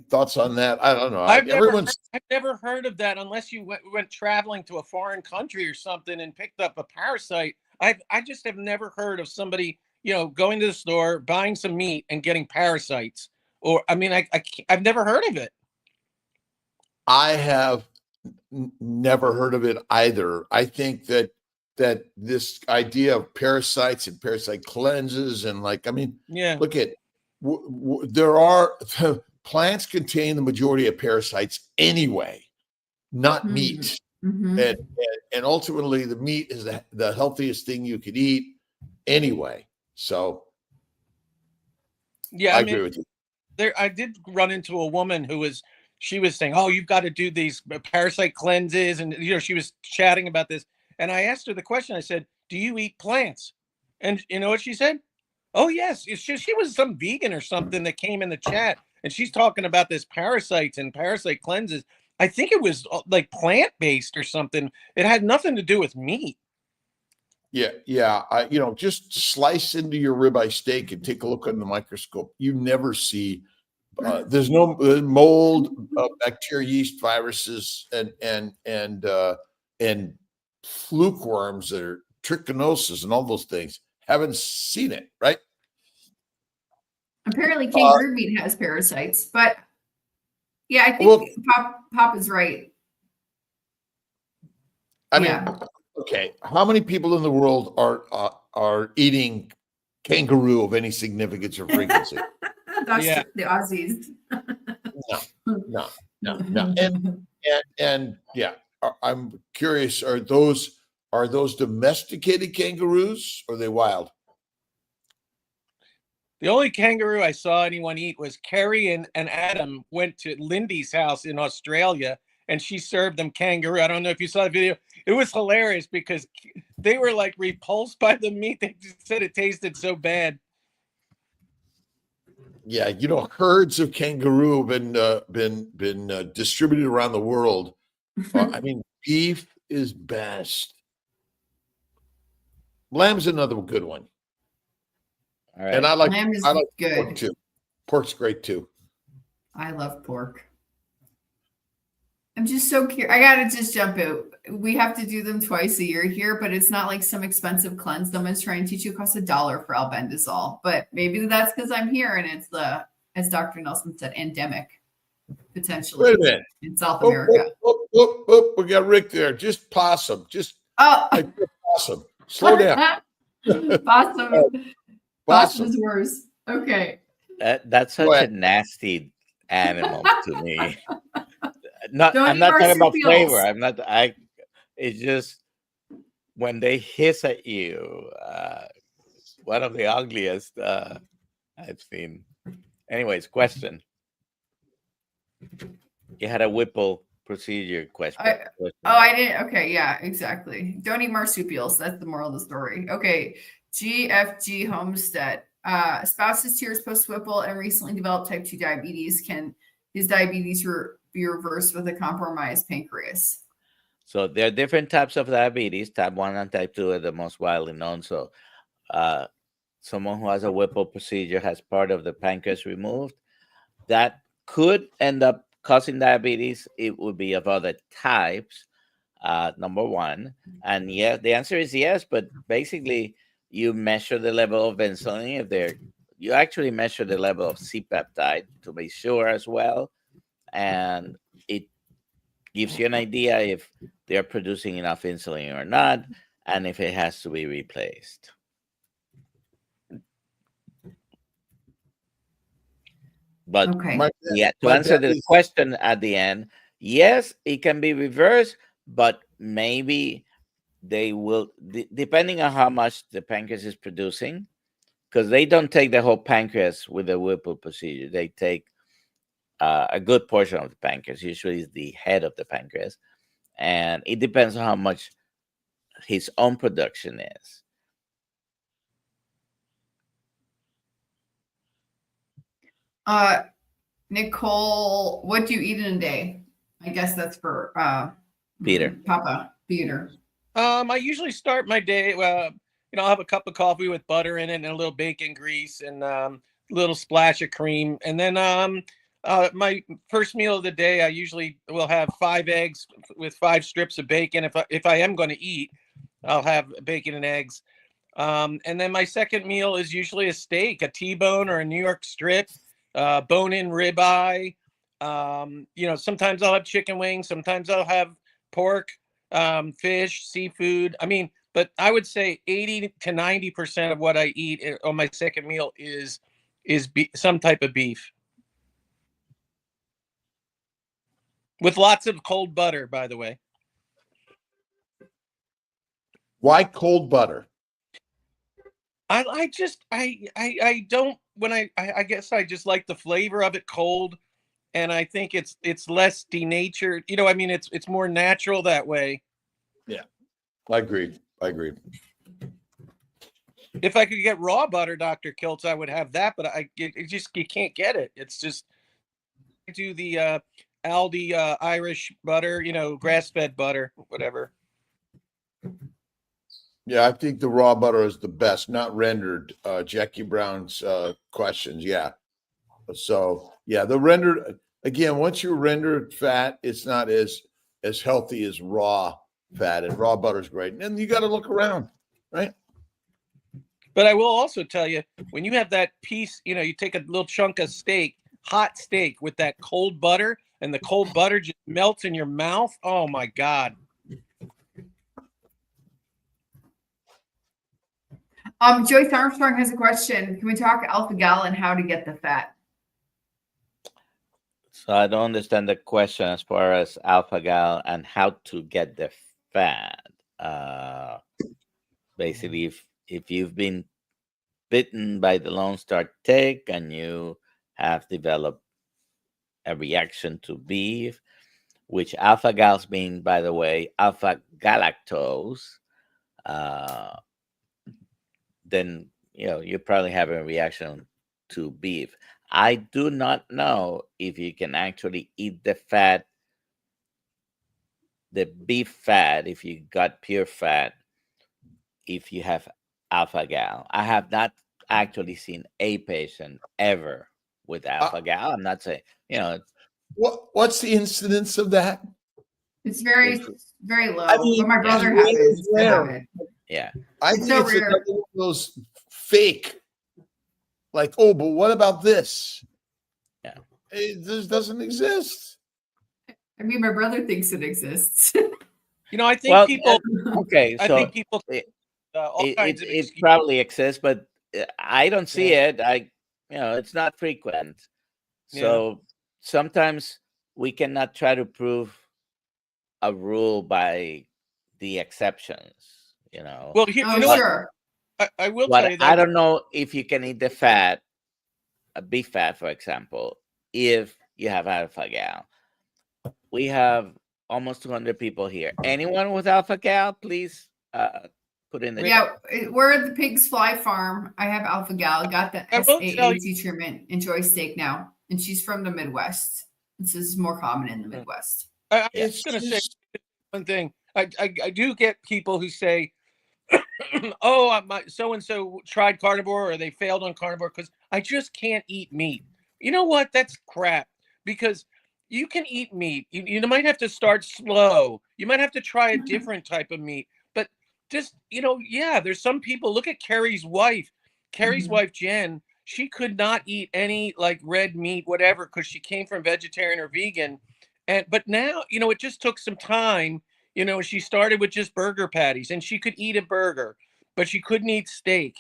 thoughts on that? I don't know. I've never heard of that unless you went traveling to a foreign country or something and picked up a parasite. I just have never heard of somebody, going to the store, buying some meat and getting parasites. Or, I mean, I've never heard of it. I have never heard of it either. I think that this idea of parasites and parasite cleanses and look at there are plants contain the majority of parasites anyway, not meat. And ultimately the meat is the healthiest thing you could eat anyway. So I agree with you. I did run into a woman she was saying, "Oh, you've got to do these parasite cleanses," and she was chatting about this. And I asked her the question. I said, "Do you eat plants?" And you know what she said? "Oh, yes." She was some vegan or something that came in the chat, and she's talking about this parasites and parasite cleanses. I think it was like plant-based or something. It had nothing to do with meat. Yeah. Just slice into your ribeye steak and take a look under the microscope. You never see. There's no mold, bacteria, yeast, viruses, and fluke worms that are trichinosis and all those things. Haven't seen it, right? Apparently, kangaroo meat has parasites, but yeah, I think Pop is right. I mean, okay, how many people in the world are eating kangaroo of any significance or frequency? That's the Aussies. No. And yeah, I'm curious. Are those domesticated kangaroos, or are they wild? The only kangaroo I saw anyone eat was Carrie and Adam went to Lindy's house in Australia, and she served them kangaroo. I don't know if you saw the video. It was hilarious because they were like repulsed by the meat. They just said it tasted so bad. Yeah, herds of kangaroo have been distributed around the world. I mean, beef is best. Lamb's another good one. All right. And I like good. Pork too. Pork's great too. I love pork. I'm just so curious. I gotta just jump out. We have to do them twice a year here, but it's not like some expensive cleanse. Someone's trying to teach you. It costs $1 for albendazole, but maybe that's because I'm here and it's as Dr. Nelson said, endemic potentially. Wait a minute. In South America. We got Rick there. Just possum. Possum. Slow down. Possum is worse. Okay. That's such a nasty animal to me. I'm not talking about flavor. It's just when they hiss at you, one of the ugliest I've seen. Anyways, question. You had a Whipple procedure question. I didn't. Okay, yeah, exactly. Don't eat marsupials. That's the moral of the story. Okay. GFG Homestead. Spouse is tears post Whipple and recently developed type 2 diabetes. Can his diabetes be reversed with a compromised pancreas? So there are different types of diabetes. Type 1 and type 2 are the most widely known. So someone who has a Whipple procedure has part of the pancreas removed. That could end up causing diabetes. It would be of other types, number one. And yeah, the answer is yes, but basically you measure the level of insulin. You actually measure the level of C-peptide to be sure as well, and it gives you an idea if they're producing enough insulin or not, and if it has to be replaced. But Okay. to answer the question at the end, yes, it can be reversed, but maybe they will, depending on how much the pancreas is producing, because they don't take the whole pancreas with the Whipple procedure. They take a good portion of the pancreas, usually is the head of the pancreas, and it depends on how much his own production is. Nicole, what do you eat in a day? I guess that's for Peter. Papa Peter. I usually start my day. I'll have a cup of coffee with butter in it and a little bacon grease and a little splash of cream. And then my first meal of the day, I usually will have 5 eggs with 5 strips of bacon. If I am going to eat, I'll have bacon and eggs. And then my second meal is usually a steak, a T-bone or a New York strip, bone-in ribeye. Sometimes I'll have chicken wings. Sometimes I'll have pork, fish, seafood. But I would say 80 to 90% of what I eat on my second meal is some type of beef. With lots of cold butter, by the way. Why cold butter? I guess I just like the flavor of it cold, and I think it's less denatured. It's more natural that way. Yeah, I agree. If I could get raw butter, Dr. Kiltz, I would have that, but you can't get it. It's just, I do the Aldi Irish butter, grass-fed butter, whatever. Yeah, I think the raw butter is the best, not rendered. Jackie Brown's questions. Yeah. So yeah, the rendered, again, once you render fat, it's not as healthy as raw fat, and raw butter is great. And you got to look around, right? But I will also tell you, when you have that piece, you take a little chunk of steak, hot steak with that cold butter, and the cold butter just melts in your mouth. Oh my God. Joyce Armstrong has a question. Can we talk alpha-gal and how to get the fat? So I don't understand the question as far as alpha-gal and how to get the fat. Basically, if you've been bitten by the Lone Star tick and you have developed a reaction to beef, which alpha-gals mean, by the way, alpha-galactose, then you probably have a reaction to beef. I do not know if you can actually eat the fat, the beef fat, if you got pure fat, if you have alpha-gal. I have not actually seen a patient ever with alpha-gal. I'm not saying, What's the incidence of that? It's very, very low. I mean, but my brother yeah, happens to have it. Yeah. I think it's another one of those fake, like, oh, but what about this? Yeah. This doesn't exist. I mean, my brother thinks it exists. I think people. Okay, I so think people. it probably exists, but I don't see it. It's not frequent. So sometimes we cannot try to prove a rule by the exceptions. Well, sure. I will tell you that I don't know if you can eat the fat, a beef fat, for example, if you have alpha-gal. We have almost 200 people here. Anyone with alpha-gal, please put in the chat. We're at the Pigs Fly Farm. I have alpha-gal. Got the SAAT treatment. Enjoy steak now. And she's from the Midwest. This is more common in the Midwest. I was going to say one thing. I do get people who say, oh, my so-and-so tried carnivore or they failed on carnivore because I just can't eat meat. You know what? That's crap, because you can eat meat. You might have to start slow. You might have to try a different type of meat. But just, yeah, there's some people. Look at Carrie's wife. Carrie's wife, Jen, she could not eat any like red meat, whatever, because she came from vegetarian or vegan. But now, it just took some time. She started with just burger patties, and she could eat a burger, but she couldn't eat steak.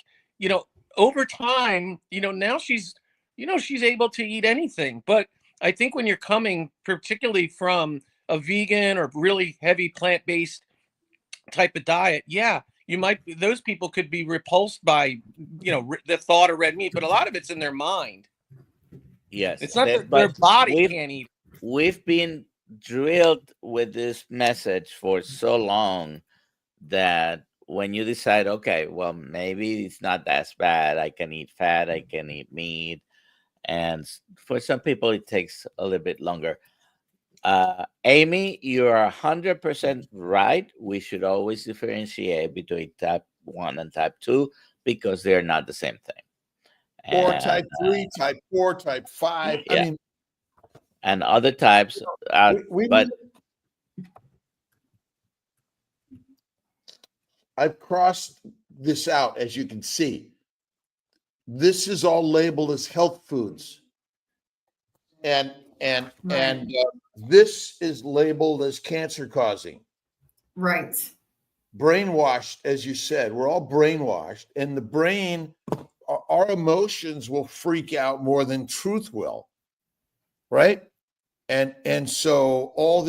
Over time, now she's able to eat anything. But I think when you're coming particularly from a vegan or really heavy plant-based type of diet, yeah, those people could be repulsed by, the thought of red meat, but a lot of it's in their mind. Yes, it's not their body can't eat. We've been drilled with this message for so long that when you decide, okay, well, maybe it's not as bad. I can eat fat, I can eat meat. And for some people, it takes a little bit longer. Amy, you are 100% right. We should always differentiate between type 1 and type 2 because they're not the same thing. Or type 3, type 4, type 5. Yeah. I mean, and other types. But I've crossed this out, as you can see. This is all labeled as health foods, and this is labeled as cancer causing. Right. Brainwashed, as you said, we're all brainwashed, and the brain, our emotions will freak out more than truth will, right? And so all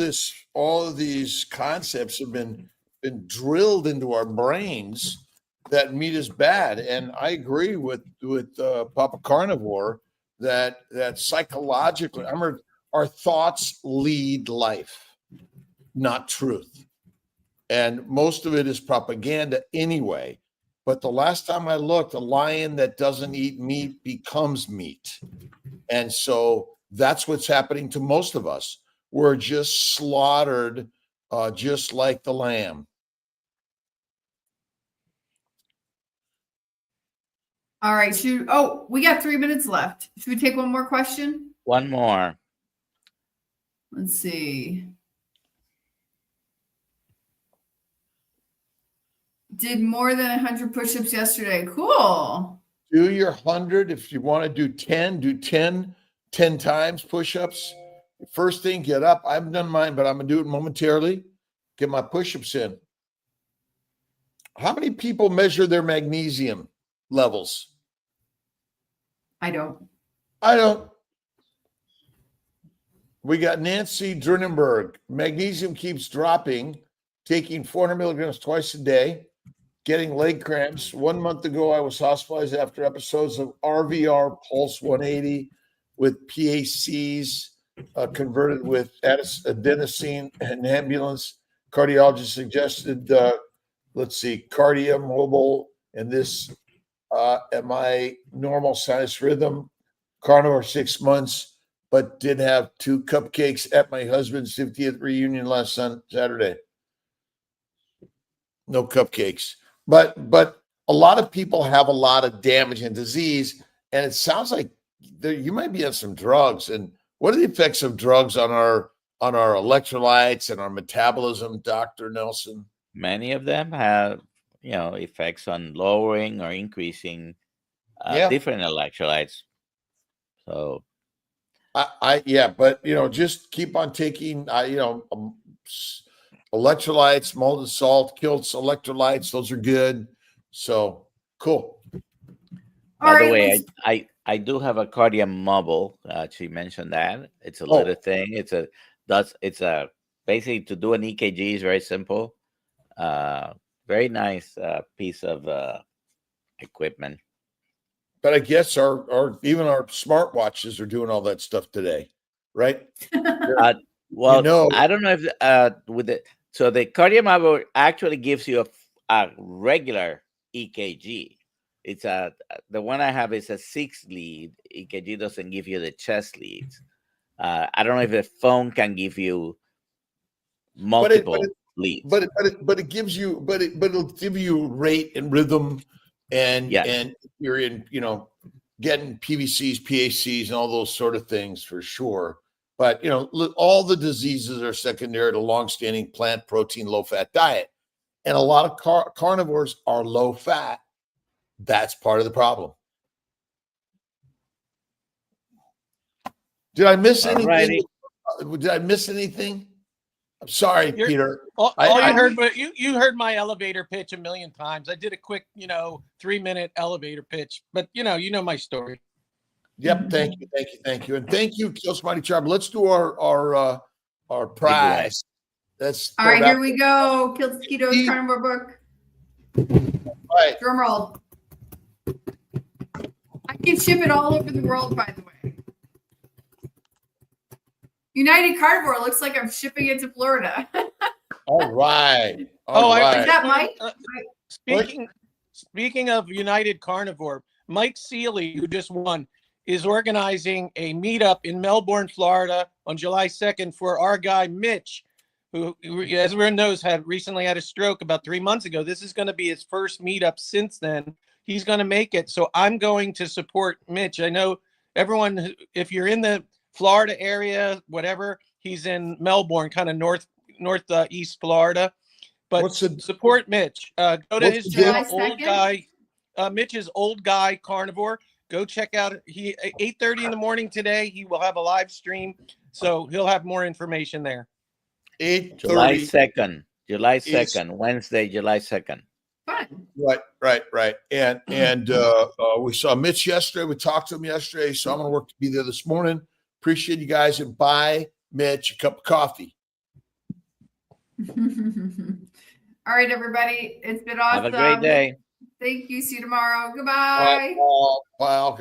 of these concepts have been drilled into our brains that meat is bad. And I agree with Papa Carnivore that psychologically, our thoughts lead life, not truth. And most of it is propaganda anyway. But the last time I looked, a lion that doesn't eat meat becomes meat. And so that's what's happening to most of us. We're just slaughtered just like the lamb. All right. We got 3 minutes left. Should we take one more question? One more. Let's see. Did more than 100 push-ups yesterday. Cool. Do your 100. If you want to do 10, do 10 times push-ups. First thing, get up. I haven't done mine, but I'm going to do it momentarily. Get my push-ups in. How many people measure their magnesium levels? I don't. We got Nancy Drinenberg. Magnesium keeps dropping, taking 400 milligrams twice a day, getting leg cramps. 1 month ago, I was hospitalized after episodes of RVR Pulse 180 with PACs converted with adenosine and ambulance. Cardiologist suggested, Cardia Mobile and this at my normal sinus rhythm. Carnivore 6 months, but did have 2 cupcakes at my husband's 50th reunion last Saturday. No cupcakes. But a lot of people have a lot of damage and disease, and it sounds like you might be on some drugs. And what are the effects of drugs on our electrolytes and our metabolism, Dr. Nelson? Many of them have, effects on lowering or increasing different electrolytes. So, but just keep on taking, electrolytes, molten salt, Kiltz electrolytes. Those are good. So cool. By the way, I do have a Cardia Mobile. She mentioned that it's a little thing. It's a basically to do an EKG is very simple. Very nice piece of equipment. But I guess even our smartwatches are doing all that stuff today, right? Well, I don't know if so the Cardia Mobile actually gives you a regular EKG. It's the one I have is a 6-lead EKG. Doesn't give you the chest leads. I don't know if the phone can give you multiple leads. But it gives you, it'll give you rate and rhythm, and you're in, getting PVCs, PACs, and all those sort of things for sure. But all the diseases are secondary to long-standing plant protein, low-fat diet. and a lot of carnivores are low fat. That's part of the problem. Did I miss anything? Alrighty. Did I miss anything? I'm sorry, Peter. All I you heard, but you heard my elevator pitch a million times. I did a quick, 3-minute elevator pitch, but you know my story. Yep. Thank you. And thank you, Kiltz Mighty Tribe. Let's do our prize. That's All right, here we go. Kiltz Ketos Carnivore Book. All right. Drum roll. I can ship it all over the world, by the way. United Carnivore looks like I'm shipping it to Florida. All right. Is that Mike? Speaking of United Carnivore, Mike Seeley, who just won, is organizing a meetup in Melbourne, Florida on July 2nd for our guy Mitch, who as everyone knows, recently had a stroke about 3 months ago. This is going to be his first meetup since then. He's going to make it. So I'm going to support Mitch. I know everyone, if you're in the Florida area, whatever, he's in Melbourne, kind of northeast Florida. But support Mitch. Go to his channel, Old Guy. Mitch's Old Guy Carnivore. Go check out 8:30 in the morning today. He will have a live stream, so he'll have more information there. July 2nd, Wednesday, July 2nd. Fun. Right. And we saw Mitch yesterday. We talked to him yesterday, so I'm going to work to be there this morning. Appreciate you guys, and buy Mitch a cup of coffee. All right, everybody. It's been awesome. Have a great day. Thank you. See you tomorrow. Goodbye. Bye.